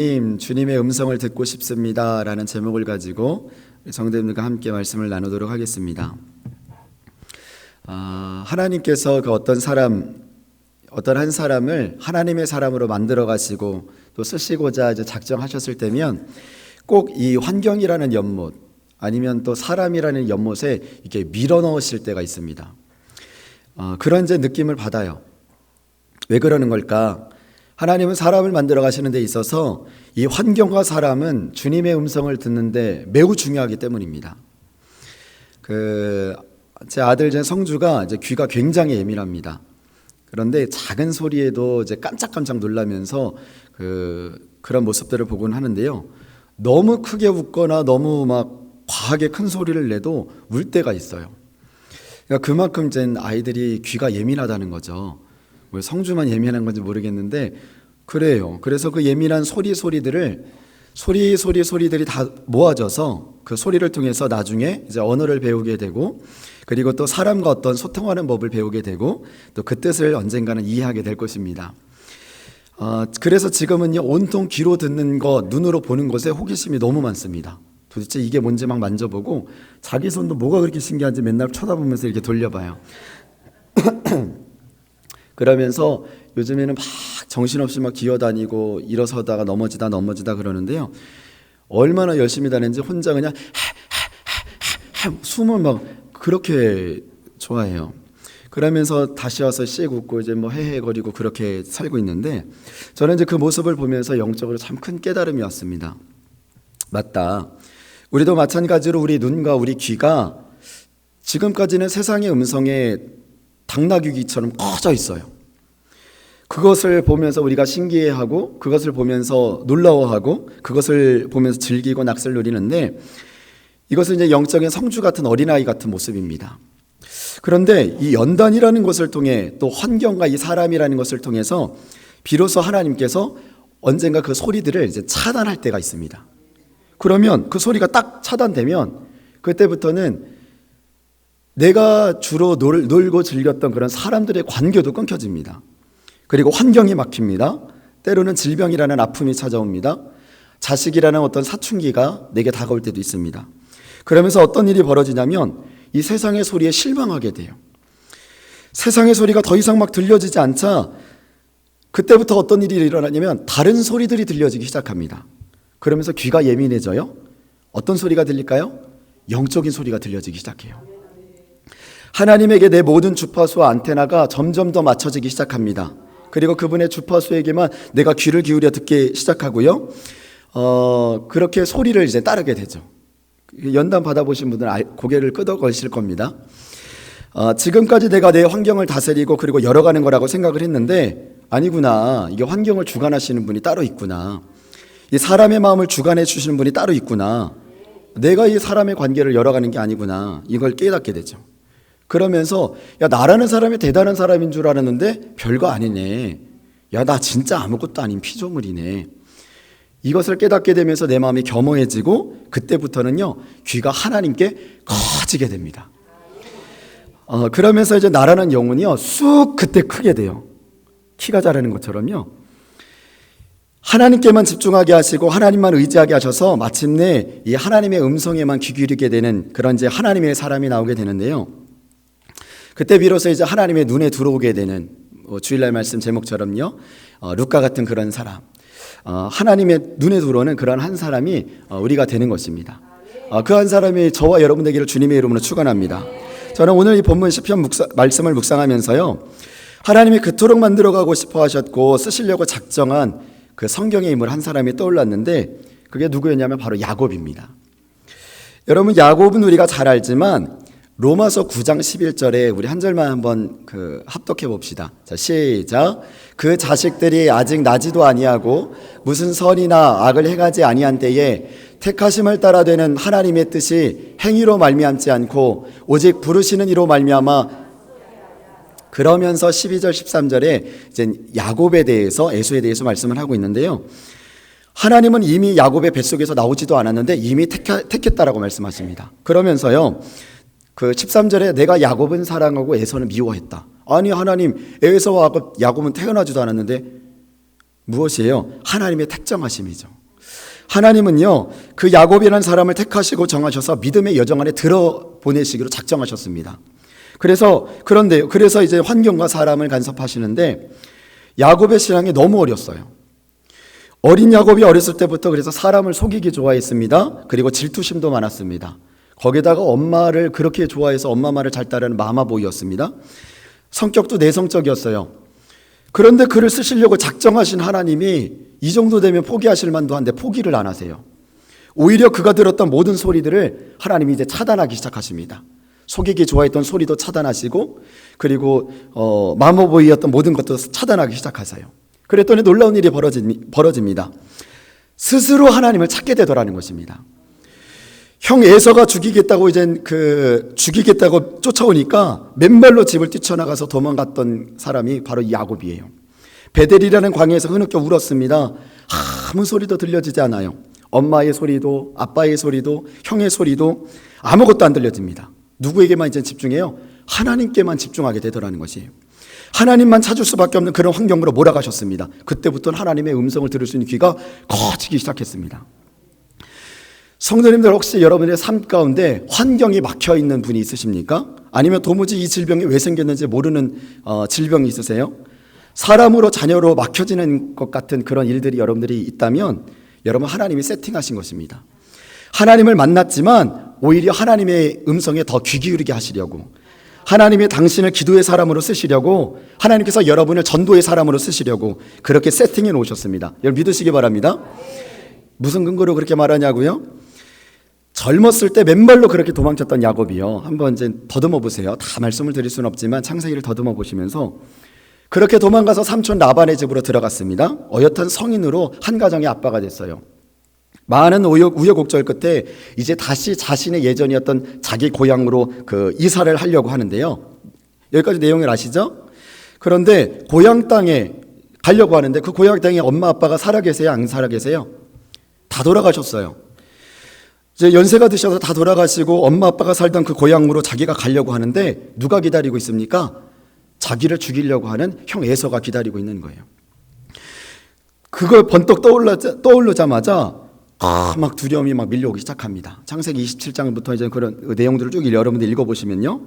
주님의 음성을 듣고 싶습니다 라는 제목을 가지고 성도님들과 함께 말씀을 나누도록 하겠습니다. 하나님께서 그 어떤 한 사람을 하나님의 사람으로 만들어 가시고 또 쓰시고자 이제 작정하셨을 때면 꼭 이 환경이라는 연못 아니면 또 사람이라는 연못에 이렇게 밀어 넣으실 때가 있습니다. 그런 이제 느낌을 받아요. 왜 그러는 걸까? 하나님은 사람을 만들어 가시는 데 있어서 이 환경과 사람은 주님의 음성을 듣는데 매우 중요하기 때문입니다. 제 아들 성주가 이제 귀가 굉장히 예민합니다. 그런데 작은 소리에도 이제 깜짝깜짝 놀라면서 그런 모습들을 보곤 하는데요. 너무 크게 웃거나 너무 막 과하게 큰 소리를 내도 울 때가 있어요. 그러니까 그만큼 이제 아이들이 귀가 예민하다는 거죠. 왜 성주만 예민한 건지 모르겠는데 그래요. 그래서 그 예민한 소리들이 다 모아져서 그 소리를 통해서 나중에 이제 언어를 배우게 되고 그리고 또 사람과 어떤 소통하는 법을 배우게 되고 또 그 뜻을 언젠가는 이해하게 될 것입니다. 그래서 지금은요 온통 귀로 듣는 것, 눈으로 보는 것에 호기심이 너무 많습니다. 도대체 이게 뭔지 막 만져보고 자기 손도 뭐가 그렇게 신기한지 맨날 쳐다보면서 이렇게 돌려봐요. 그러면서 요즘에는 막 정신없이 막 기어다니고 일어서다가 넘어지다 그러는데요. 얼마나 열심히 다니는지 혼자 그냥 숨을 막 그렇게 좋아해요. 그러면서 다시 와서 씩 웃고 이제 뭐 헤헤거리고 그렇게 살고 있는데 저는 이제 그 모습을 보면서 영적으로 참 큰 깨달음이 왔습니다. 맞다. 우리도 마찬가지로 우리 눈과 우리 귀가 지금까지는 세상의 음성에 당나귀처럼 꺼져 있어요. 그것을 보면서 우리가 신기해하고 그것을 보면서 놀라워하고 그것을 보면서 즐기고 낙설 누리는데 이것은 이제 영적인 성주 같은 어린아이 같은 모습입니다. 그런데 이 연단이라는 것을 통해 또 환경과 이 사람이라는 것을 통해서 비로소 하나님께서 언젠가 그 소리들을 이제 차단할 때가 있습니다. 그러면 그 소리가 딱 차단되면 그때부터는 내가 주로 놀고 즐겼던 그런 사람들의 관계도 끊겨집니다. 그리고 환경이 막힙니다. 때로는 질병이라는 아픔이 찾아옵니다. 자식이라는 어떤 사춘기가 내게 다가올 때도 있습니다. 그러면서 어떤 일이 벌어지냐면 이 세상의 소리에 실망하게 돼요. 세상의 소리가 더 이상 막 들려지지 않자 그때부터 어떤 일이 일어나냐면 다른 소리들이 들려지기 시작합니다. 그러면서 귀가 예민해져요. 어떤 소리가 들릴까요? 영적인 소리가 들려지기 시작해요. 하나님에게 내 모든 주파수와 안테나가 점점 더 맞춰지기 시작합니다. 그리고 그분의 주파수에게만 내가 귀를 기울여 듣기 시작하고요. 그렇게 소리를 이제 따르게 되죠. 연단 받아보신 분들은 고개를 끄덕거리실 겁니다. 지금까지 내가 내 환경을 다스리고 그리고 열어가는 거라고 생각을 했는데 아니구나. 이게 환경을 주관하시는 분이 따로 있구나. 이 사람의 마음을 주관해 주시는 분이 따로 있구나. 내가 이 사람의 관계를 열어가는 게 아니구나. 이걸 깨닫게 되죠. 그러면서 야 나라는 사람이 대단한 사람인 줄 알았는데 별거 아니네. 야 나 진짜 아무것도 아닌 피조물이네. 이것을 깨닫게 되면서 내 마음이 겸허해지고 그때부터는요 귀가 하나님께 커지게 됩니다. 그러면서 이제 나라는 영혼이요 쑥 그때 크게 돼요. 키가 자라는 것처럼요. 하나님께만 집중하게 하시고 하나님만 의지하게 하셔서 마침내 이 하나님의 음성에만 귀 기울이게 되는 그런 이제 하나님의 사람이 나오게 되는데요. 그때 비로소 이제 하나님의 눈에 들어오게 되는 주일날 말씀 제목처럼요. 루카 같은 그런 사람. 하나님의 눈에 들어오는 그런 한 사람이 우리가 되는 것입니다. 그 한 사람이 저와 여러분 되기를 주님의 이름으로 축원합니다. 저는 오늘 이 본문 시편 말씀을 묵상하면서요. 하나님이 그토록 만들어가고 싶어 하셨고 쓰시려고 작정한 그 성경의 인물 한 사람이 떠올랐는데 그게 누구였냐면 바로 야곱입니다. 여러분 야곱은 우리가 잘 알지만 로마서 9장 11절에 우리 한 절만 한번 합독해 봅시다. 자, 시작. 그 자식들이 아직 나지도 아니하고 무슨 선이나 악을 행하지 아니한 때에 택하심을 따라 되는 하나님의 뜻이 행위로 말미암지 않고 오직 부르시는 이로 말미암아 그러면서 12절 13절에 이제 야곱에 대해서 에서에 대해서 말씀을 하고 있는데요. 하나님은 이미 야곱의 뱃속에서 나오지도 않았는데 이미 택했다라고 말씀하십니다. 그러면서요. 그 13절에 내가 야곱은 사랑하고 에서는 미워했다. 아니 하나님 에서와 야곱은 태어나지도 않았는데 무엇이에요? 하나님의 택정하심이죠. 하나님은요, 그 야곱이라는 사람을 택하시고 정하셔서 믿음의 여정 안에 들어보내시기로 작정하셨습니다. 그래서 이제 환경과 사람을 간섭하시는데 야곱의 신앙이 너무 어렸어요. 어린 야곱이 어렸을 때부터 그래서 사람을 속이기 좋아했습니다. 그리고 질투심도 많았습니다. 거기다가 엄마를 그렇게 좋아해서 엄마 말을 잘 따르는 마마보이였습니다. 성격도 내성적이었어요. 그런데 그를 쓰시려고 작정하신 하나님이 이 정도 되면 포기하실 만도 한데 포기를 안 하세요. 오히려 그가 들었던 모든 소리들을 하나님이 이제 차단하기 시작하십니다. 속이기 좋아했던 소리도 차단하시고, 그리고 마마보이였던 모든 것도 차단하기 시작하세요. 그랬더니 놀라운 일이 벌어집니다. 스스로 하나님을 찾게 되더라는 것입니다. 형 에서가 죽이겠다고 죽이겠다고 쫓아오니까 맨발로 집을 뛰쳐나가서 도망갔던 사람이 바로 야곱이에요. 베델이라는 광야에서 흐느껴 울었습니다. 아무 소리도 들려지지 않아요. 엄마의 소리도 아빠의 소리도 형의 소리도 아무것도 안 들려집니다. 누구에게만 이제 집중해요? 하나님께만 집중하게 되더라는 것이에요. 하나님만 찾을 수밖에 없는 그런 환경으로 몰아가셨습니다. 그때부터는 하나님의 음성을 들을 수 있는 귀가 커지기 시작했습니다. 성도님들, 혹시 여러분의 삶 가운데 환경이 막혀 있는 분이 있으십니까? 아니면 도무지 이 질병이 왜 생겼는지 모르는 질병이 있으세요? 사람으로 자녀로 막혀지는 것 같은 그런 일들이 여러분들이 있다면 여러분, 하나님이 세팅하신 것입니다. 하나님을 만났지만 오히려 하나님의 음성에 더 귀 기울이게 하시려고, 하나님이 당신을 기도의 사람으로 쓰시려고, 하나님께서 여러분을 전도의 사람으로 쓰시려고 그렇게 세팅해 놓으셨습니다. 여러분 믿으시기 바랍니다. 무슨 근거로 그렇게 말하냐고요? 젊었을 때 맨발로 그렇게 도망쳤던 야곱이요, 한번 이제 더듬어 보세요. 다 말씀을 드릴 수는 없지만 창세기를 더듬어 보시면서 그렇게 도망가서 삼촌 라반의 집으로 들어갔습니다. 어엿한 성인으로 한 가정의 아빠가 됐어요. 많은 우여곡절 끝에 이제 다시 자신의 예전이었던 자기 고향으로 이사를 하려고 하는데요. 여기까지 내용을 아시죠? 그런데 고향 땅에 가려고 하는데 그 고향 땅에 엄마 아빠가 살아계세요? 안 살아계세요? 다 돌아가셨어요. 이제 연세가 드셔서 다 돌아가시고 엄마 아빠가 살던 그 고향으로 자기가 가려고 하는데 누가 기다리고 있습니까? 자기를 죽이려고 하는 형 에서가 기다리고 있는 거예요. 그걸 번뜩 떠오르자마자 막 두려움이 막 밀려오기 시작합니다. 창세기 27장부터 이제 그런 내용들을 쭉 여러분들 읽어보시면요.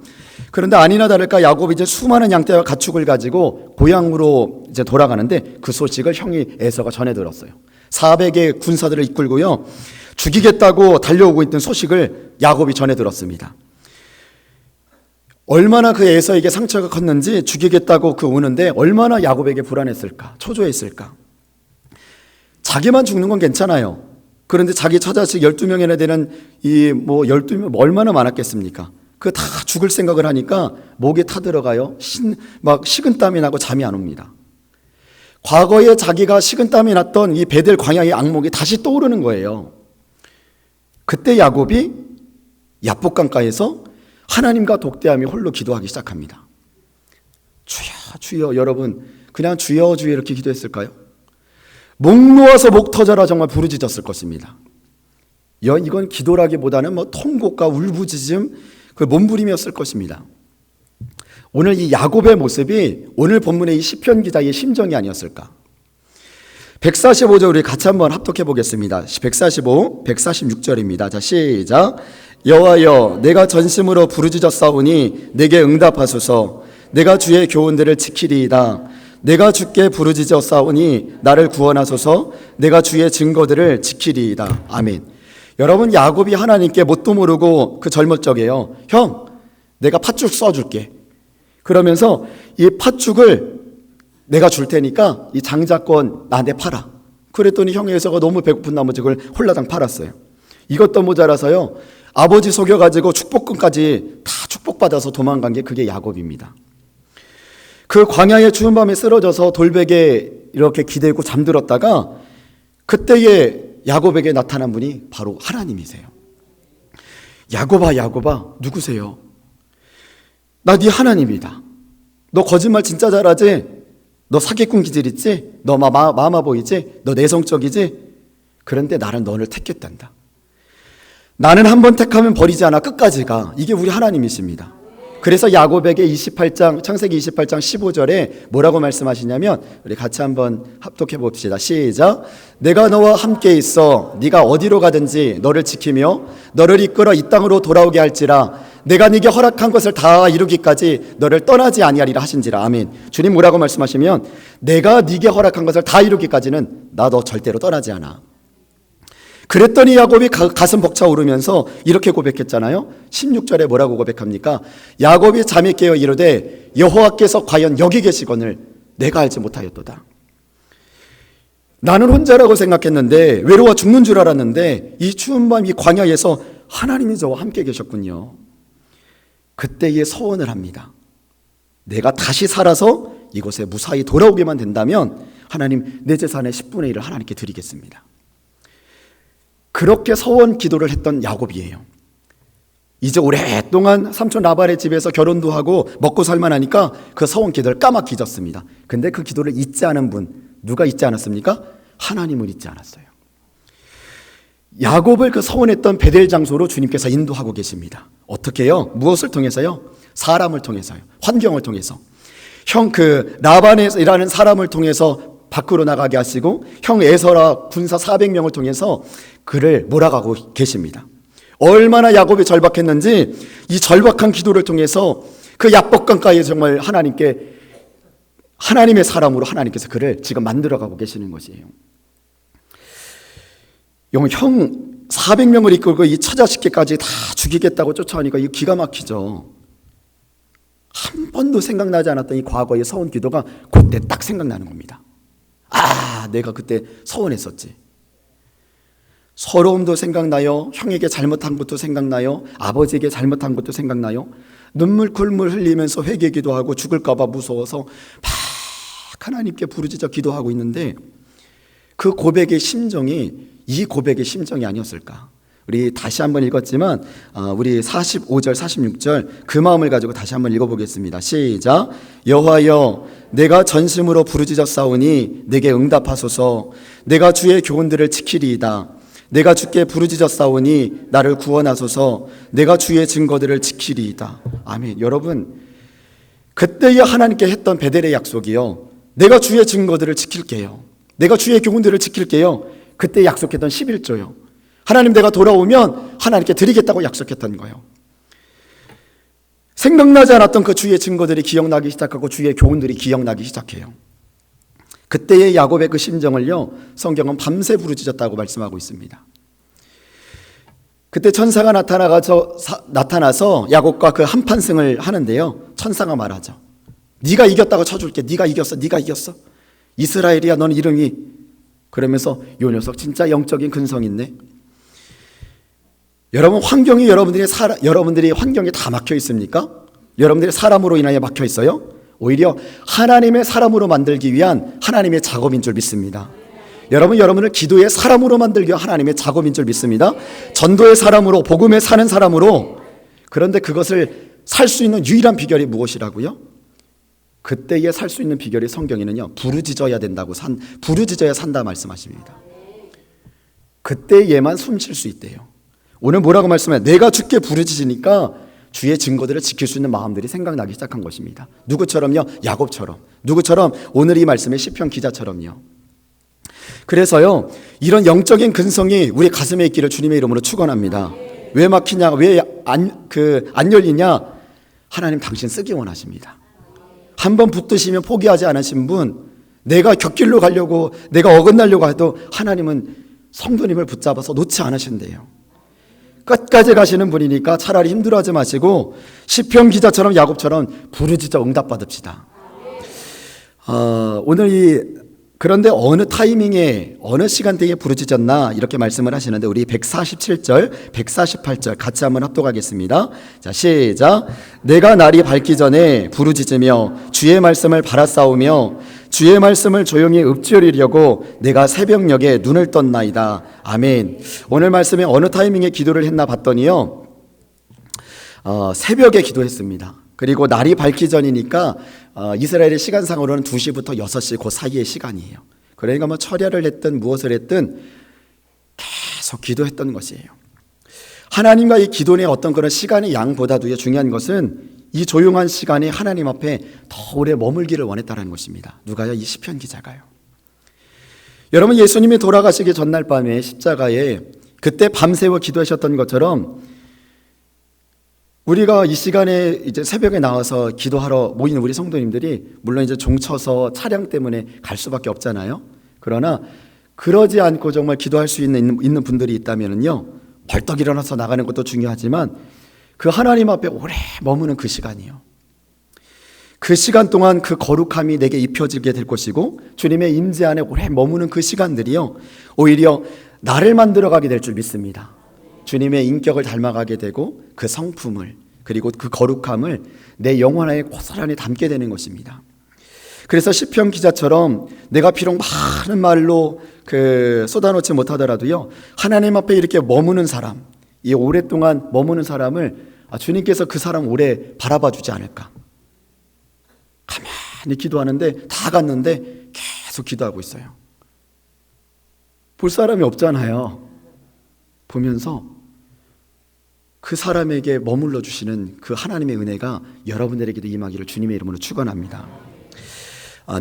그런데 아니나 다를까 야곱이 이제 수많은 양떼와 가축을 가지고 고향으로 이제 돌아가는데 그 소식을 형이 에서가 전해 들었어요. 400의 군사들을 이끌고요, 죽이겠다고 달려오고 있던 소식을 야곱이 전해 들었습니다. 얼마나 그 에서에게 상처가 컸는지, 죽이겠다고 오는데 얼마나 야곱에게 불안했을까, 초조했을까. 자기만 죽는 건 괜찮아요. 그런데 자기 처자식 12명이나 되는 12명 얼마나 많았겠습니까? 그 다 죽을 생각을 하니까 목에 타들어가요. 막 식은땀이 나고 잠이 안 옵니다. 과거에 자기가 식은땀이 났던 이 베델 광야의 악몽이 다시 떠오르는 거예요. 그때 야곱이 야복강가에서 하나님과 독대하며 홀로 기도하기 시작합니다. 주여 주여. 여러분, 그냥 주여 주여 이렇게 기도했을까요? 목 놓아서 목 터져라 정말 부르짖었을 것입니다. 이건 기도라기보다는 통곡과 울부짖음, 그 몸부림이었을 것입니다. 오늘 이 야곱의 모습이 오늘 본문의 이 시편 기자의 심정이 아니었을까? 145절 우리 같이 한번 합독해 보겠습니다. 145, 146절입니다. 자, 시작. 여호와여, 내가 전심으로 부르짖었사오니 내게 응답하소서. 내가 주의 교훈들을 지키리이다. 내가 주께 부르짖었사오니 나를 구원하소서. 내가 주의 증거들을 지키리이다. 아멘. 여러분, 야곱이 하나님께 뭣도 모르고 그 젊을 적에요, 형, 내가 팥죽 써줄게. 그러면서 이 팥죽을 내가 줄 테니까 이 장자권 나한테 팔아. 그랬더니 형 에서가 너무 배고픈 나머지 그걸 홀라당 팔았어요. 이것도 모자라서요, 아버지 속여가지고 축복금까지 다 축복받아서 도망간 게 그게 야곱입니다. 그 광야의 추운 밤에 쓰러져서 돌베개에 이렇게 기대고 잠들었다가 그때에 야곱에게 나타난 분이 바로 하나님이세요. 야곱아, 야곱아, 누구세요? 나 네 하나님이다. 너 거짓말 진짜 잘하지? 너 사기꾼 기질 있지? 너 마마보이지? 너 내성적이지? 그런데 나는 너를 택했단다. 나는 한번 택하면 버리지 않아 끝까지 가. 이게 우리 하나님이십니다. 그래서 야곱에게 창세기 28장 15절에 뭐라고 말씀하시냐면, 우리 같이 한번 합독해 봅시다. 시작. 내가 너와 함께 있어 네가 어디로 가든지 너를 지키며 너를 이끌어 이 땅으로 돌아오게 할지라. 내가 네게 허락한 것을 다 이루기까지 너를 떠나지 아니하리라 하신지라. 아멘. 주님 뭐라고 말씀하시면, 내가 네게 허락한 것을 다 이루기까지는 나 너 절대로 떠나지 않아. 그랬더니 야곱이 가슴 벅차오르면서 이렇게 고백했잖아요. 16절에 뭐라고 고백합니까? 야곱이 잠이 깨어 이르되 여호와께서 과연 여기 계시거늘 내가 알지 못하였도다. 나는 혼자라고 생각했는데, 외로워 죽는 줄 알았는데, 이 추운 밤 이 광야에서 하나님이 저와 함께 계셨군요. 그때에 서원을 합니다. 내가 다시 살아서 이곳에 무사히 돌아오게만 된다면 하나님, 내 재산의 10분의 1을 하나님께 드리겠습니다. 그렇게 서원 기도를 했던 야곱이에요. 이제 오랫동안 삼촌 라반의 집에서 결혼도 하고 먹고 살만하니까 그 서원 기도를 까맣게 잊었습니다. 근데 그 기도를 잊지 않은 분, 누가 잊지 않았습니까? 하나님은 잊지 않았어요. 야곱을 그 서원했던 베델 장소로 주님께서 인도하고 계십니다. 어떻게요? 무엇을 통해서요? 사람을 통해서요. 환경을 통해서. 라반이라는 사람을 통해서 밖으로 나가게 하시고, 형 에서라 군사 400명을 통해서 그를 몰아가고 계십니다. 얼마나 야곱이 절박했는지 이 절박한 기도를 통해서 그 야복강가에 정말 하나님의 사람으로 하나님께서 그를 지금 만들어가고 계시는 것이에요. 형 400명을 이끌고 이 처자식계까지 다 죽이겠다고 쫓아오니까 이거 기가 막히죠. 한 번도 생각나지 않았던 이 과거의 서원 기도가 그때 딱 생각나는 겁니다. 아, 내가 그때 서원했었지. 서러움도 생각나요. 형에게 잘못한 것도 생각나요. 아버지에게 잘못한 것도 생각나요. 눈물 굴물 흘리면서 회개기도 하고 죽을까 봐 무서워서 막 하나님께 부르짖어 기도하고 있는데, 그 고백의 심정이 이 고백의 심정이 아니었을까. 우리 다시 한번 읽었지만 우리 45절 46절 그 마음을 가지고 다시 한번 읽어보겠습니다. 시작. 여호와여, 내가 전심으로 부르짖었사오니 내게 응답하소서. 내가 주의 교훈들을 지키리이다. 내가 주께 부르짖었사오니 나를 구원하소서. 내가 주의 증거들을 지키리이다. 아멘. 여러분, 그때에 하나님께 했던 베델의 약속이요, 내가 주의 증거들을 지킬게요, 내가 주의 교훈들을 지킬게요, 그때 약속했던 11조요. 하나님, 내가 돌아오면 하나님께 드리겠다고 약속했던 거예요. 생각나지 않았던 그 주의 증거들이 기억나기 시작하고 주의 교훈들이 기억나기 시작해요. 그때의 야곱의 그 심정을요, 성경은 밤새 부르짖었다고 말씀하고 있습니다. 그때 천사가 나타나서 야곱과 그 한판승을 하는데요, 천사가 말하죠. 네가 이겼다고 쳐줄게. 네가 이겼어. 이스라엘이야, 너는 이름이. 그러면서 요 녀석 진짜 영적인 근성이 있네. 여러분, 여러분들이 환경이 다 막혀 있습니까? 여러분들이 사람으로 인하여 막혀 있어요? 오히려 하나님의 사람으로 만들기 위한 하나님의 작업인 줄 믿습니다. 여러분을 기도의 사람으로 만들기 위한 하나님의 작업인 줄 믿습니다. 전도의 사람으로, 복음에 사는 사람으로. 그런데 그것을 살 수 있는 유일한 비결이 무엇이라고요? 그때에 살 수 있는 비결이 성경에는요, 부르짖어야 된다고, 부르짖어야 산다 말씀하십니다. 그때에만 숨 쉴 수 있대요. 오늘 뭐라고 말씀해요? 내가 주께 부르짖으니까 주의 증거들을 지킬 수 있는 마음들이 생각나기 시작한 것입니다. 누구처럼요? 야곱처럼. 누구처럼? 오늘 이 말씀의 시편 기자처럼요. 그래서요, 이런 영적인 근성이 우리 가슴에 있기를 주님의 이름으로 축원합니다. 왜 막히냐? 왜 안 열리냐? 하나님 당신 쓰기 원하십니다. 한번 붙드시면 포기하지 않으신 분, 내가 곁길로 가려고, 내가 어긋나려고 해도 하나님은 성도님을 붙잡아서 놓지 않으신대요. 끝까지 가시는 분이니까 차라리 힘들어하지 마시고 시편 기자처럼 야곱처럼 부르짖어 응답받읍시다. 그런데 어느 타이밍에, 어느 시간대에 부르짖었나 이렇게 말씀을 하시는데, 우리 147절 148절 같이 한번 합독하겠습니다. 자, 시작. 내가 날이 밝기 전에 부르짖으며 주의 말씀을 바라싸우며 주의 말씀을 조용히 읊조리려고 내가 새벽녘에 눈을 떴나이다. 아멘. 오늘 말씀에 어느 타이밍에 기도를 했나 봤더니요, 새벽에 기도했습니다. 그리고 날이 밝기 전이니까 이스라엘의 시간상으로는 2시부터 6시 그 사이의 시간이에요. 그러니까 뭐 철야를 했든 무엇을 했든 계속 기도했던 것이에요. 하나님과의 기도의 어떤 그런 시간의 양보다도 중요한 것은 이 조용한 시간에 하나님 앞에 더 오래 머물기를 원했다는 것입니다. 누가요? 이 시편 기자가요. 여러분, 예수님이 돌아가시기 전날 밤에 십자가에 그때 밤새워 기도하셨던 것처럼 우리가 이 시간에 이제 새벽에 나와서 기도하러 모이는 우리 성도님들이 물론 이제 종쳐서 차량 때문에 갈 수밖에 없잖아요. 그러나 그러지 않고 정말 기도할 수 있는 분들이 있다면요, 벌떡 일어나서 나가는 것도 중요하지만 그 하나님 앞에 오래 머무는 그 시간이요, 그 시간 동안 그 거룩함이 내게 입혀지게 될 것이고 주님의 임재 안에 오래 머무는 그 시간들이요, 오히려 나를 만들어가게 될 줄 믿습니다. 주님의 인격을 닮아가게 되고 그 성품을, 그리고 그 거룩함을 내 영혼 안에 고스란히 담게 되는 것입니다. 그래서 시편 기자처럼 내가 비록 많은 말로 쏟아놓지 못하더라도요, 하나님 앞에 이렇게 머무는 사람, 이 오랫동안 머무는 사람을 주님께서 그 사람 오래 바라봐 주지 않을까. 가만히 기도하는데 다 갔는데 계속 기도하고 있어요. 볼 사람이 없잖아요. 보면서 그 사람에게 머물러 주시는 그 하나님의 은혜가 여러분들에게도 임하기를 주님의 이름으로 축원합니다.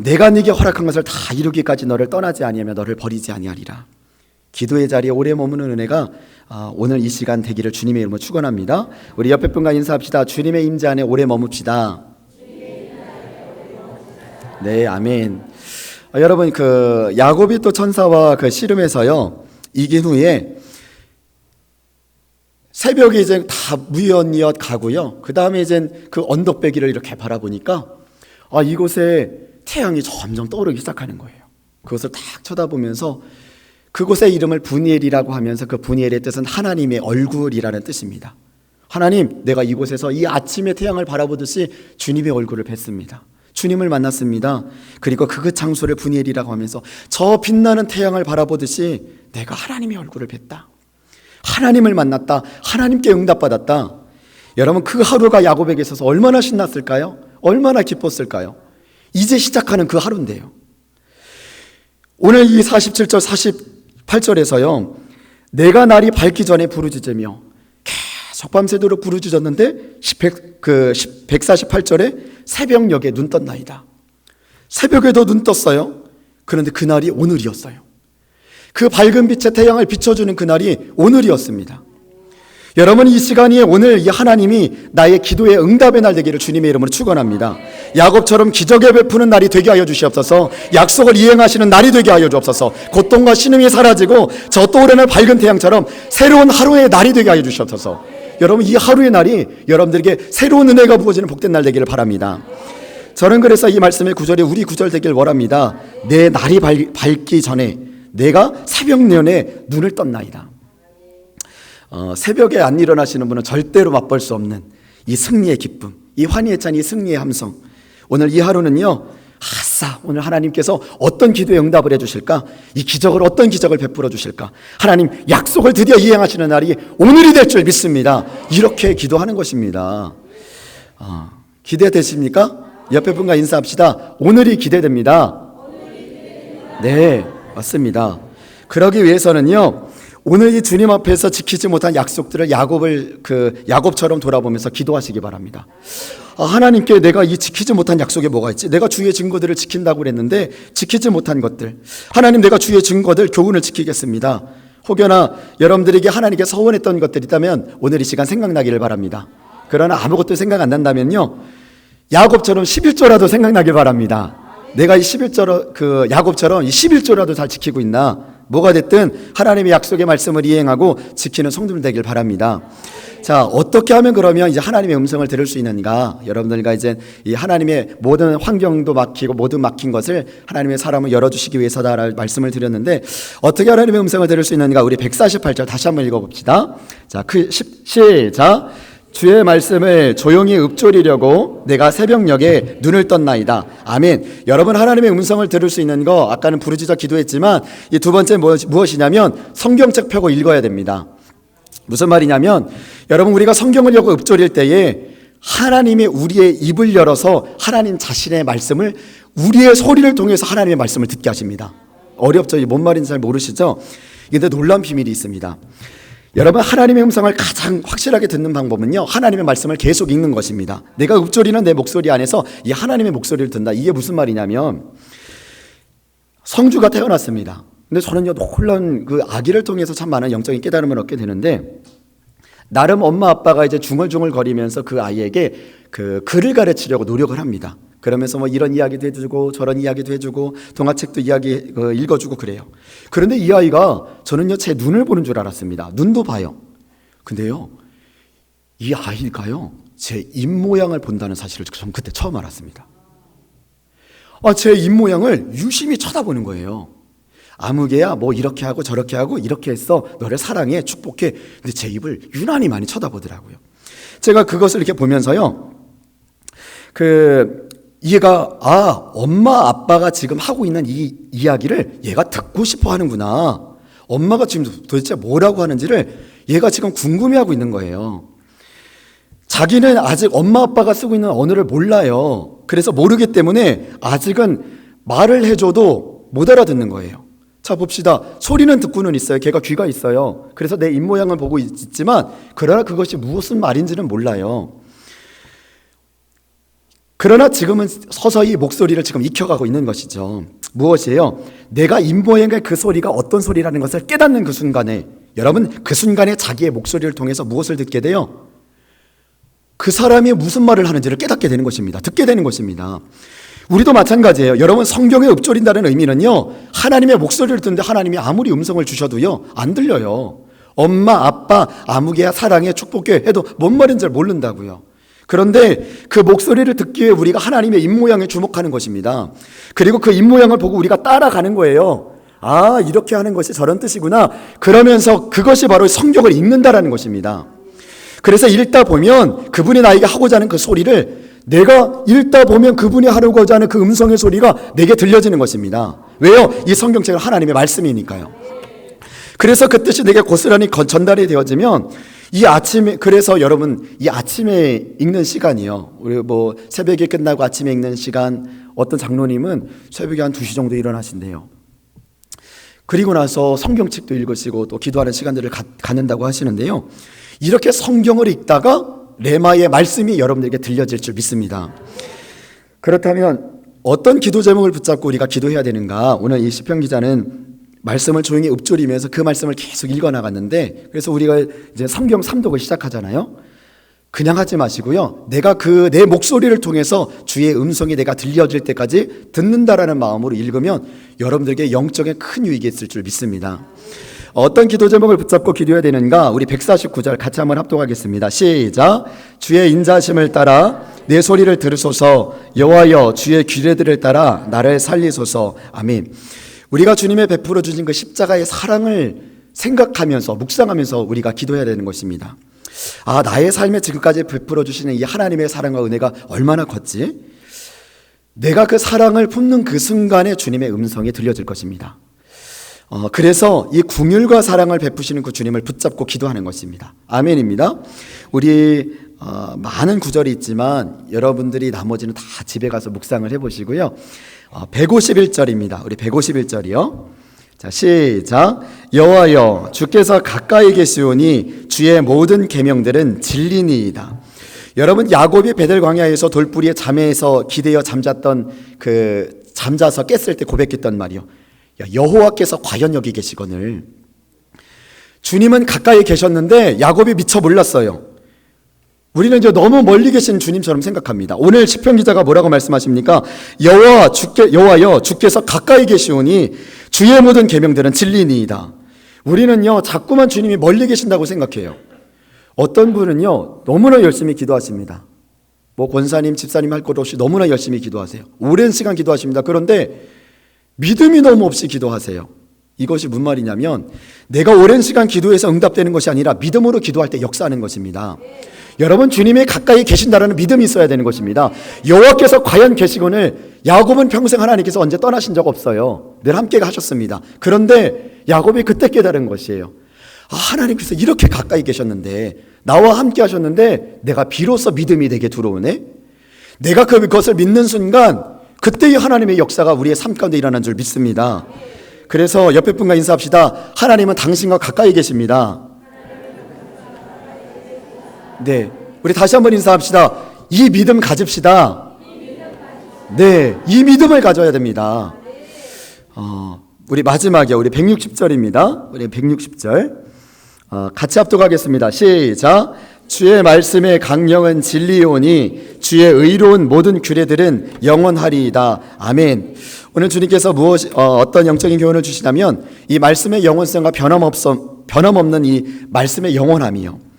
내가 네게 허락한 것을 다 이루기까지 너를 떠나지 아니하며 너를 버리지 아니하리라. 기도의 자리에 오래 머무는 은혜가 오늘 이 시간 되기를 주님의 이름으로 축원합니다. 우리 옆에 분과 인사합시다. 주님의 임재 안에 오래 머뭅시다. 네, 아멘. 여러분, 야곱이 또 천사와 씨름에서요 이긴 후에 새벽에 이제 다 무엇이엇 가고요, 그 다음에 이제 그 언덕배기를 이렇게 바라보니까 이곳에 태양이 점점 떠오르기 시작하는 거예요. 그것을 딱 쳐다보면서 그곳의 이름을 분이엘이라고 하면서 그 분이엘의 뜻은 하나님의 얼굴이라는 뜻입니다. 하나님, 내가 이곳에서 이 아침의 태양을 바라보듯이 주님의 얼굴을 뵀습니다. 주님을 만났습니다. 그리고 그 장소를 분이엘이라고 하면서 저 빛나는 태양을 바라보듯이 내가 하나님의 얼굴을 뵀다. 하나님을 만났다. 하나님께 응답받았다. 여러분, 그 하루가 야곱에게 있어서 얼마나 신났을까요? 얼마나 기뻤을까요? 이제 시작하는 그 하루인데요. 오늘 이 47절 48절에서요 내가 날이 밝기 전에 부르짖으며 계속 밤새도록 부르짖었는데 148절에 새벽녘에 눈 떴나이다. 새벽에도 눈 떴어요. 그런데 그날이 오늘이었어요. 그 밝은 빛의 태양을 비춰주는 그날이 오늘이었습니다. 여러분, 이 시간이 오늘 이 하나님이 나의 기도의 응답의 날 되기를 주님의 이름으로 축원합니다. 야곱처럼 기적을 베푸는 날이 되게 하여 주시옵소서. 약속을 이행하시는 날이 되게 하여 주옵소서. 고통과 신음이 사라지고 저 떠오르는 밝은 태양처럼 새로운 하루의 날이 되게 하여 주시옵소서. 여러분, 이 하루의 날이 여러분들에게 새로운 은혜가 부어지는 복된 날 되기를 바랍니다. 저는 그래서 이 말씀의 구절이 우리 구절 되길 원합니다. 내 날이 밝기 전에 내가 새벽녘에 눈을 떴나이다. 새벽에 안 일어나시는 분은 절대로 맛볼 수 없는 이 승리의 기쁨, 이 환희에 찬 이 승리의 함성. 오늘 이 하루는요, 아싸, 오늘 하나님께서 어떤 기도에 응답을 해주실까? 이 기적을, 어떤 기적을 베풀어 주실까? 하나님 약속을 드디어 이행하시는 날이 오늘이 될 줄 믿습니다. 이렇게 기도하는 것입니다. 기대되십니까? 옆에 분과 인사합시다. 오늘이 기대됩니다. 네, 맞습니다. 그러기 위해서는요, 오늘 이 주님 앞에서 지키지 못한 약속들을 야곱처럼 돌아보면서 기도하시기 바랍니다. 하나님께 내가 이 지키지 못한 약속에 뭐가 있지? 내가 주의 증거들을 지킨다고 그랬는데 지키지 못한 것들, 하나님 내가 주의 증거들, 교훈을 지키겠습니다. 혹여나 여러분들에게 하나님께 서원했던 것들이 있다면 오늘 이 시간 생각나기를 바랍니다. 그러나 아무것도 생각 안 난다면요, 야곱처럼 11조라도 생각나길 바랍니다. 내가 이 11조, 야곱처럼 이 11조라도 잘 지키고 있나? 뭐가 됐든 하나님의 약속의 말씀을 이행하고 지키는 성도들 되길 바랍니다. 자, 어떻게 하면 그러면 이제 하나님의 음성을 들을 수 있는가? 여러분들과 이제 이 하나님의 모든 환경도 막히고 모든 막힌 것을 하나님의 사람을 열어주시기 위해서다라는 말씀을 드렸는데, 어떻게 하나님의 음성을 들을 수 있는가? 우리 148절 다시 한번 읽어봅시다. 자, 시작. 주의 말씀을 조용히 읊조리려고 내가 새벽녘에 눈을 떴나이다. 아멘. 여러분, 하나님의 음성을 들을 수 있는 거, 아까는 부르짖어 기도했지만 이 두 번째 무엇이냐면 성경책 펴고 읽어야 됩니다. 무슨 말이냐면, 여러분, 우리가 성경을 읽고 읊조릴 때에 하나님이 우리의 입을 열어서 하나님 자신의 말씀을, 우리의 소리를 통해서 하나님의 말씀을 듣게 하십니다. 어렵죠? 뭔 말인지 잘 모르시죠? 근데 놀라운 비밀이 있습니다. 여러분, 하나님의 음성을 가장 확실하게 듣는 방법은요, 하나님의 말씀을 계속 읽는 것입니다. 내가 읊조리는 내 목소리 안에서 이 하나님의 목소리를 듣는다. 이게 무슨 말이냐면, 성주가 태어났습니다. 근데 저는요, 놀라운 그 아기를 통해서 참 많은 영적인 깨달음을 얻게 되는데, 나름 엄마 아빠가 이제 중얼중얼 거리면서 그 아이에게 그 글을 가르치려고 노력을 합니다. 그러면서 뭐 이런 이야기도 해주고 저런 이야기도 해주고 동화책도 이야기 읽어주고 그래요. 그런데 이 아이가, 저는요 제 눈을 보는 줄 알았습니다. 눈도 봐요. 근데요, 이 아이가요 제 입모양을 본다는 사실을 전 그때 처음 알았습니다. 제 입모양을 유심히 쳐다보는 거예요. 아무개야 뭐 이렇게 하고 저렇게 하고 이렇게 했어, 너를 사랑해, 축복해. 근데 제 입을 유난히 많이 쳐다보더라고요. 제가 그것을 이렇게 보면서요, 얘가 엄마 아빠가 지금 하고 있는 이 이야기를 얘가 듣고 싶어 하는구나. 엄마가 지금 도대체 뭐라고 하는지를 얘가 지금 궁금해하고 있는 거예요. 자기는 아직 엄마 아빠가 쓰고 있는 언어를 몰라요. 그래서 모르기 때문에 아직은 말을 해줘도 못 알아듣는 거예요. 자, 봅시다. 소리는 듣고는 있어요. 걔가 귀가 있어요. 그래서 내 입모양을 보고 있지만 그러나 그것이 무슨 말인지는 몰라요. 그러나 지금은 서서히 목소리를 지금 익혀가고 있는 것이죠. 무엇이에요? 내가 입모양의 그 소리가 어떤 소리라는 것을 깨닫는 그 순간에, 여러분, 그 순간에 자기의 목소리를 통해서 무엇을 듣게 돼요? 그 사람이 무슨 말을 하는지를 깨닫게 되는 것입니다. 듣게 되는 것입니다. 우리도 마찬가지예요. 여러분, 성경에 읊조린다는 의미는요, 하나님의 목소리를 듣는데 하나님이 아무리 음성을 주셔도요 안 들려요. 엄마, 아빠, 아무개야, 사랑해, 축복해 해도 뭔 말인지 모른다고요. 그런데 그 목소리를 듣기 위해 우리가 하나님의 입모양에 주목하는 것입니다. 그리고 그 입모양을 보고 우리가 따라가는 거예요. 이렇게 하는 것이 저런 뜻이구나. 그러면서 그것이 바로 성경을 읽는다라는 것입니다. 그래서 읽다 보면 그분이 나에게 하고자 하는 그 소리를 내가 읽다 보면 그분이 하려고자 하는 그 음성의 소리가 내게 들려지는 것입니다. 왜요? 이 성경책은 하나님의 말씀이니까요. 그래서 그 뜻이 내게 고스란히 전달이 되어지면 이 아침에, 그래서 여러분, 이 아침에 읽는 시간이요, 우리 뭐 새벽에 끝나고 아침에 읽는 시간, 어떤 장로님은 새벽에 한 2시 정도 일어나신대요. 그리고 나서 성경책도 읽으시고 또 기도하는 시간들을 갖는다고 하시는데요, 이렇게 성경을 읽다가 레마의 말씀이 여러분들에게 들려질 줄 믿습니다. 그렇다면 어떤 기도 제목을 붙잡고 우리가 기도해야 되는가? 오늘 이 시편 기자는 말씀을 조용히 읊조리면서 그 말씀을 계속 읽어나갔는데, 그래서 우리가 이제 성경 삼독을 시작하잖아요. 그냥 하지 마시고요, 내가 내 목소리를 통해서 주의 음성이 내가 들려질 때까지 듣는다라는 마음으로 읽으면 여러분들에게 영적인 큰 유익이 있을 줄 믿습니다. 어떤 기도 제목을 붙잡고 기도해야 되는가? 우리 149절 같이 한번 합독하겠습니다. 시작. 주의 인자심을 따라 내 소리를 들으소서. 여호와여, 주의 규례들을 따라 나를 살리소서. 아멘. 우리가 주님의 베풀어 주신 그 십자가의 사랑을 생각하면서 묵상하면서 우리가 기도해야 되는 것입니다. 나의 삶에 지금까지 베풀어 주시는 이 하나님의 사랑과 은혜가 얼마나 컸지? 내가 그 사랑을 품는 그 순간에 주님의 음성이 들려질 것입니다. 그래서 이 긍휼과 사랑을 베푸시는 그 주님을 붙잡고 기도하는 것입니다. 아멘입니다. 우리 많은 구절이 있지만 여러분들이 나머지는 다 집에 가서 묵상을 해보시고요. 151절입니다. 우리 151절이요. 자, 시작. 여호와여, 주께서 가까이 계시오니 주의 모든 계명들은 진리니이다. 여러분, 야곱이 베델 광야에서 돌뿌리에 잠에서 기대어 잠자서 깼을 때 고백했던 말이요. 여호와께서 과연 여기 계시거늘. 주님은 가까이 계셨는데 야곱이 미처 몰랐어요. 우리는 이제 너무 멀리 계신 주님처럼 생각합니다. 오늘 시편 기자가 뭐라고 말씀하십니까? 여호와여, 주께서 가까이 계시오니 주의 모든 계명들은 진리니이다. 우리는요 자꾸만 주님이 멀리 계신다고 생각해요. 어떤 분은요 너무나 열심히 기도하십니다. 뭐 권사님, 집사님 할 것 없이 너무나 열심히 기도하세요. 오랜 시간 기도하십니다. 그런데 믿음이 너무 없이 기도하세요. 이것이 무슨 말이냐면 내가 오랜 시간 기도해서 응답되는 것이 아니라 믿음으로 기도할 때 역사하는 것입니다. 여러분, 주님이 가까이 계신다라는 믿음이 있어야 되는 것입니다. 여호와께서 과연 계시거늘. 야곱은 평생 하나님께서 언제 떠나신 적 없어요. 늘 함께 하셨습니다. 그런데 야곱이 그때 깨달은 것이에요. 하나님께서 이렇게 가까이 계셨는데, 나와 함께 하셨는데 내가 비로소 믿음이 내게 들어오네. 내가 그것을 믿는 순간 그때의 하나님의 역사가 우리의 삶 가운데 일어난 줄 믿습니다. 그래서 옆에 분과 인사합시다. 하나님은 당신과 가까이 계십니다. 네, 우리 다시 한번 인사합시다. 이 믿음 가집시다. 네, 이 믿음을 가져야 됩니다. 우리 마지막이요. 우리 160절입니다. 우리 160절 같이 합독하겠습니다. 시작. 주의 말씀의 강령은 진리오니 주의 의로운 모든 규례들은 영원하리이다. 아멘. 오늘 주님께서 어떤 영적인 교훈을 주시냐면 이 말씀의 영원성과 변함없는 이 말씀의 영원함이요.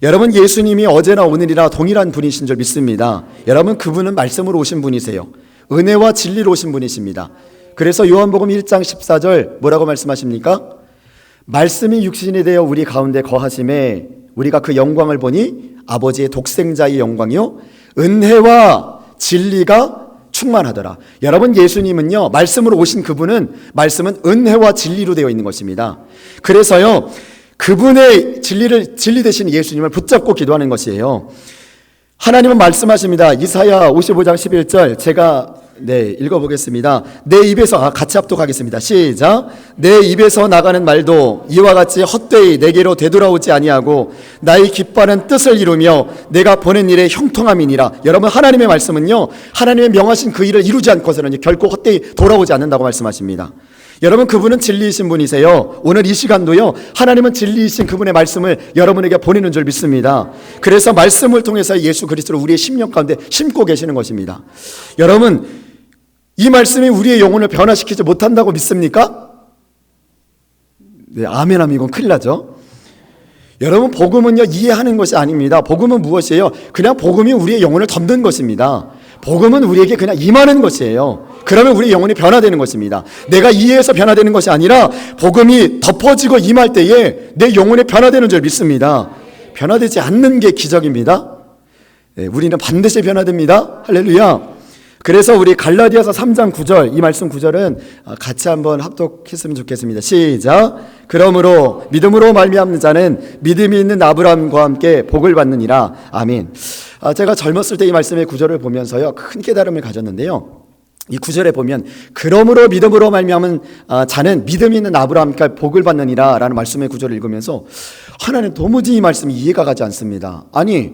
여러분, 예수님이 어제나 오늘이나 동일한 분이신 줄 믿습니다. 여러분, 그분은 말씀으로 오신 분이세요. 은혜와 진리로 오신 분이십니다. 그래서 요한복음 1장 14절 뭐라고 말씀하십니까? 말씀이 육신이 되어 우리 가운데 거하심에 우리가 그 영광을 보니 아버지의 독생자의 영광이요 은혜와 진리가 충만하더라. 여러분, 예수님은요, 말씀으로 오신 그분은, 말씀은 은혜와 진리로 되어 있는 것입니다. 그래서요, 그분의 진리 되신 예수님을 붙잡고 기도하는 것이에요. 하나님은 말씀하십니다. 이사야 55장 11절 제가 읽어보겠습니다. 내 입에서 같이 합독하겠습니다. 시작. 내 입에서 나가는 말도 이와 같이 헛되이 내게로 되돌아오지 아니하고 나의 기뻐하는 뜻을 이루며 내가 보낸 일의 형통함이니라. 여러분, 하나님의 말씀은요, 하나님의 명하신 그 일을 이루지 않고서는 결코 헛되이 돌아오지 않는다고 말씀하십니다. 여러분, 그분은 진리이신 분이세요. 오늘 이 시간도요, 하나님은 진리이신 그분의 말씀을 여러분에게 보내는 줄 믿습니다. 그래서 말씀을 통해서 예수 그리스도를 우리의 심령 가운데 심고 계시는 것입니다. 여러분, 이 말씀이 우리의 영혼을 변화시키지 못한다고 믿습니까? 네, 아멘 하면 이건 큰일 나죠. 여러분, 복음은요, 이해하는 것이 아닙니다. 복음은 무엇이에요? 그냥 복음이 우리의 영혼을 덮는 것입니다. 복음은 우리에게 그냥 임하는 것이에요. 그러면 우리 영혼이 변화되는 것입니다. 내가 이해해서 변화되는 것이 아니라 복음이 덮어지고 임할 때에 내 영혼이 변화되는 줄 믿습니다. 변화되지 않는 게 기적입니다. 네, 우리는 반드시 변화됩니다. 할렐루야. 그래서 우리 갈라디아서 3장 9절, 이 말씀 9절은 같이 한번 합독했으면 좋겠습니다. 시작. 그러므로 믿음으로 말미암는 자는 믿음이 있는 아브라함과 함께 복을 받느니라. 아멘. 제가 젊었을 때 이 말씀의 9절을 보면서요, 큰 깨달음을 가졌는데요. 이 9절에 보면 그러므로 믿음으로 말미암은 자는 믿음이 있는 아브라함과 복을 받느니라 라는 말씀의 9절을 읽으면서 하나님, 도무지 이 말씀이 이해가 가지 않습니다. 아니,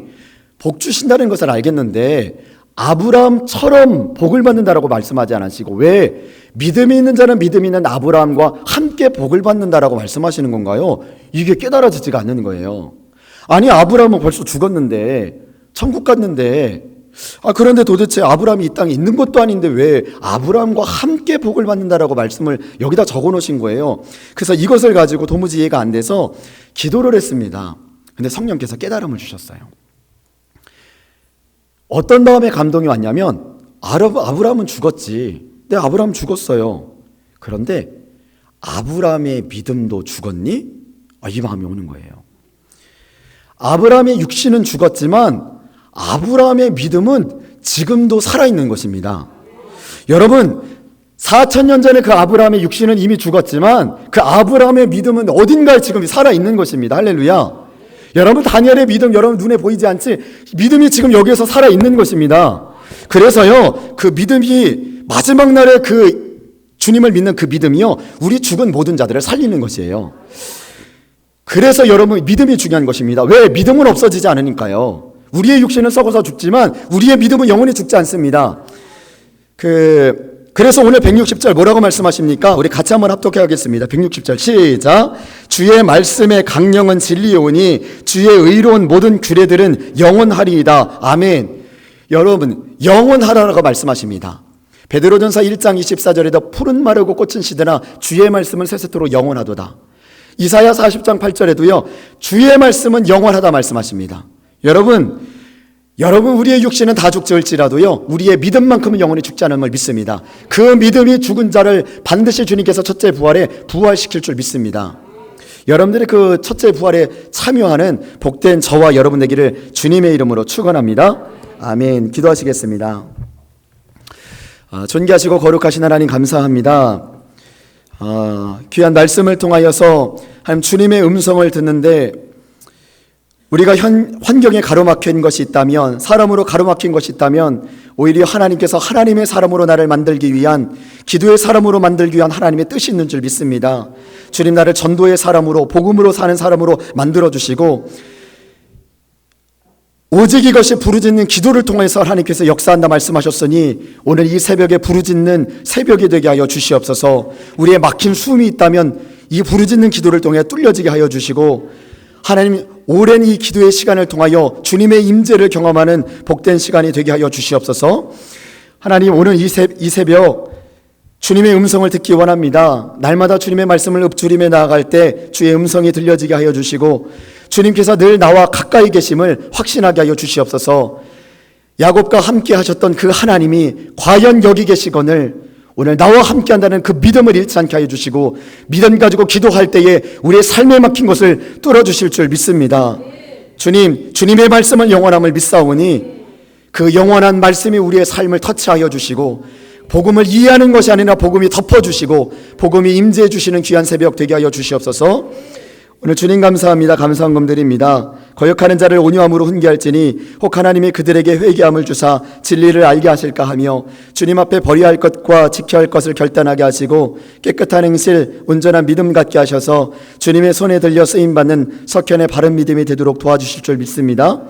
복 주신다는 것을 알겠는데 아브라함처럼 복을 받는다라고 말씀하지 않으시고 왜 믿음이 있는 자는 믿음이 있는 아브라함과 함께 복을 받는다라고 말씀하시는 건가요? 이게 깨달아지지가 않는 거예요. 아니, 아브라함은 벌써 죽었는데, 천국 갔는데, 그런데 도대체 아브라함이 이 땅에 있는 것도 아닌데 왜 아브라함과 함께 복을 받는다라고 말씀을 여기다 적어 놓으신 거예요. 그래서 이것을 가지고 도무지 이해가 안 돼서 기도를 했습니다. 근데 성령께서 깨달음을 주셨어요. 어떤 다음에 감동이 왔냐면, 아브라함은 죽었지. 네, 아브라함 죽었어요. 그런데 아브라함의 믿음도 죽었니? 이 마음이 오는 거예요. 아브라함의 육신은 죽었지만 아브라함의 믿음은 지금도 살아있는 것입니다. 여러분, 4,000년 전에 그 아브라함의 육신은 이미 죽었지만 그 아브라함의 믿음은 어딘가에 지금 살아있는 것입니다. 할렐루야. 여러분, 다니엘의 믿음, 여러분 눈에 보이지 않지? 믿음이 지금 여기에서 살아있는 것입니다. 그래서요, 그 믿음이 마지막 날에 그 주님을 믿는 그 믿음이요, 우리 죽은 모든 자들을 살리는 것이에요. 그래서 여러분, 믿음이 중요한 것입니다. 왜? 믿음은 없어지지 않으니까요. 우리의 육신은 썩어서 죽지만 우리의 믿음은 영원히 죽지 않습니다. 그래서 오늘 160절 뭐라고 말씀하십니까? 우리 같이 한번 합독해 하겠습니다. 160절 시작. 주의 말씀의 강령은 진리오니 주의 의로운 모든 규례들은 영원하리이다. 아멘. 여러분, 영원하라고 말씀하십니다. 베드로전서 1장 24절에도 푸른 마르고 꽃은 시드나 주의 말씀은 세세토록 영원하도다. 이사야 40장 8절에도요, 주의 말씀은 영원하다 말씀하십니다. 여러분, 우리의 육신은 다 죽을지라도요, 우리의 믿음만큼은 영원히 죽지 않은 걸 믿습니다. 그 믿음이 죽은 자를 반드시 주님께서 첫째 부활에 부활시킬 줄 믿습니다. 여러분들이 그 첫째 부활에 참여하는 복된 저와 여러분 되기를 주님의 이름으로 축원합니다. 아멘. 기도하시겠습니다. 존귀하시고 거룩하신 하나님, 감사합니다. 귀한 말씀을 통하여서 하나님 주님의 음성을 듣는데 우리가 환경에 가로막힌 것이 있다면, 사람으로 가로막힌 것이 있다면 오히려 하나님께서 하나님의 사람으로 나를 만들기 위한, 기도의 사람으로 만들기 위한 하나님의 뜻이 있는 줄 믿습니다. 주님, 나를 전도의 사람으로, 복음으로 사는 사람으로 만들어주시고 오직 이것이 부르짖는 기도를 통해서 하나님께서 역사한다 말씀하셨으니 오늘 이 새벽에 부르짖는 새벽이 되게 하여 주시옵소서. 우리의 막힌 숨이 있다면 이 부르짖는 기도를 통해 뚫려지게 하여 주시고, 하나님 오랜 이 기도의 시간을 통하여 주님의 임재를 경험하는 복된 시간이 되게 하여 주시옵소서. 하나님, 오늘 이 새벽 주님의 음성을 듣기 원합니다. 날마다 주님의 말씀을 읊조림에 나아갈 때 주의 음성이 들려지게 하여 주시고, 주님께서 늘 나와 가까이 계심을 확신하게 하여 주시옵소서. 야곱과 함께 하셨던 그 하나님이 과연 여기 계시거늘 오늘 나와 함께 한다는 그 믿음을 잃지 않게 하여 주시고, 믿음 가지고 기도할 때에 우리의 삶에 막힌 것을 뚫어주실 줄 믿습니다. 주님의 말씀은 영원함을 믿사오니 그 영원한 말씀이 우리의 삶을 터치하여 주시고, 복음을 이해하는 것이 아니라 복음이 덮어주시고 복음이 임재해 주시는 귀한 새벽 되게 하여 주시옵소서. 오늘 주님 감사합니다. 감사헌금 드립니다. 거역하는 자를 온유함으로 훈계할지니 혹 하나님이 그들에게 회개함을 주사 진리를 알게 하실까 하며, 주님 앞에 버려야 할 것과 지켜야 할 것을 결단하게 하시고 깨끗한 행실, 온전한 믿음 갖게 하셔서 주님의 손에 들려 쓰임받는 석현의 바른 믿음이 되도록 도와주실 줄 믿습니다.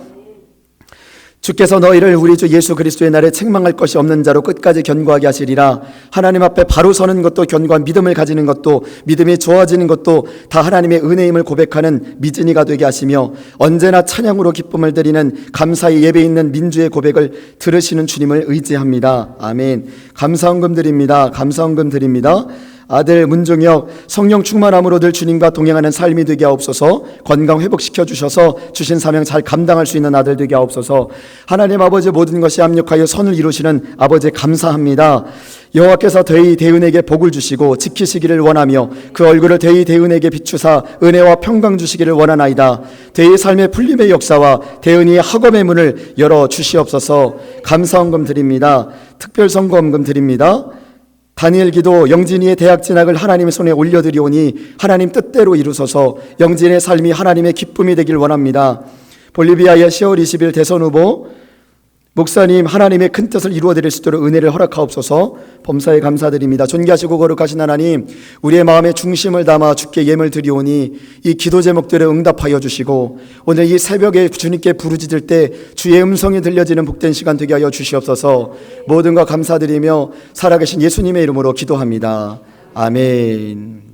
주께서 너희를 우리 주 예수 그리스도의 날에 책망할 것이 없는 자로 끝까지 견고하게 하시리라. 하나님 앞에 바로 서는 것도 견고한 믿음을 가지는 것도 믿음이 좋아지는 것도 다 하나님의 은혜임을 고백하는 미진이가 되게 하시며, 언제나 찬양으로 기쁨을 드리는 감사의 예배 있는 민주의 고백을 들으시는 주님을 의지합니다. 아멘. 감사헌금 드립니다. 감사헌금 드립니다. 아들 문종혁 성령 충만함으로 늘 주님과 동행하는 삶이 되게 하옵소서. 건강 회복시켜 주셔서 주신 사명 잘 감당할 수 있는 아들 되게 하옵소서. 하나님 아버지, 모든 것이 합력하여 선을 이루시는 아버지 감사합니다. 여호와께서 대의 대은에게 복을 주시고 지키시기를 원하며 그 얼굴을 대의 대은에게 비추사 은혜와 평강 주시기를 원하나이다. 대의 삶의 풀림의 역사와 대은이의 학업의 문을 열어 주시옵소서. 감사헌금 드립니다. 특별 선거헌금 드립니다. 다니엘 기도 영진이의 대학 진학을 하나님의 손에 올려드리오니 하나님 뜻대로 이루소서. 영진의 삶이 하나님의 기쁨이 되길 원합니다. 볼리비아의 10월 20일 대선 후보 목사님, 하나님의 큰 뜻을 이루어드릴 수 있도록 은혜를 허락하옵소서. 범사에 감사드립니다. 존귀하시고 거룩하신 하나님, 우리의 마음의 중심을 담아 주께 예물 드리오니 이 기도 제목들을 응답하여 주시고, 오늘 이 새벽에 주님께 부르짖을 때 주의 음성이 들려지는 복된 시간 되게 하여 주시옵소서. 모든 것 감사드리며 살아계신 예수님의 이름으로 기도합니다. 아멘.